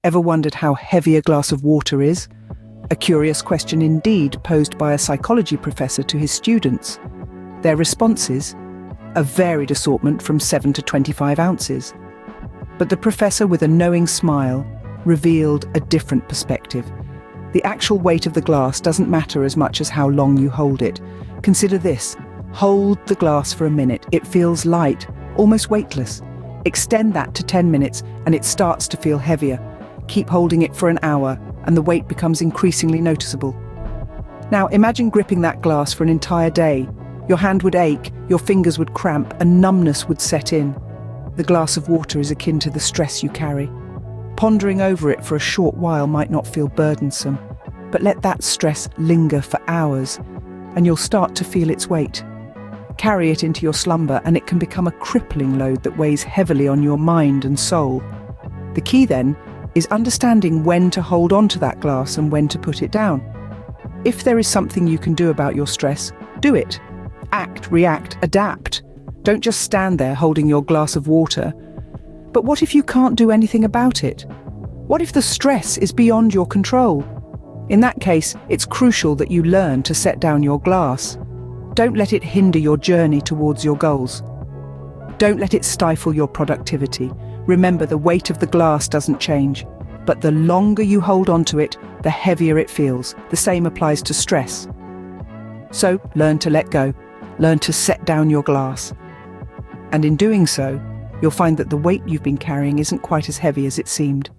Ever wondered how heavy a glass of water is? A curious question indeed, posed by a psychology professor to his students. Their responses? A varied assortment from 7 to 25 ounces. But the professor, with a knowing smile, revealed a different perspective. The actual weight of the glass doesn't matter as much as how long you hold it. Consider this. Hold the glass for a minute. It feels light, almost weightless. Extend that to 10 minutes and it starts to feel heavier. Keep holding it for an hour and the weight becomes increasingly noticeable. Now imagine gripping that glass for an entire day. Your hand would ache, your fingers would cramp, and numbness would set in. The glass of water is akin to the stress you carry. Pondering over it for a short while might not feel burdensome, but let that stress linger for hours and you'll start to feel its weight. Carry it into your slumber and it can become a crippling load that weighs heavily on your mind and soul. The key then is understanding when to hold on to that glass and when to put it down. If there is something you can do about your stress, do it. Act, react, adapt. Don't just stand there holding your glass of water. But what if you can't do anything about it? What if the stress is beyond your control? In that case, it's crucial that you learn to set down your glass. Don't let it hinder your journey towards your goals. Don't let it stifle your productivity. Remember, the weight of the glass doesn't change, but the longer you hold on to it, the heavier it feels. The same applies to stress. So, learn to let go. Learn to set down your glass. And in doing so, you'll find that the weight you've been carrying isn't quite as heavy as it seemed.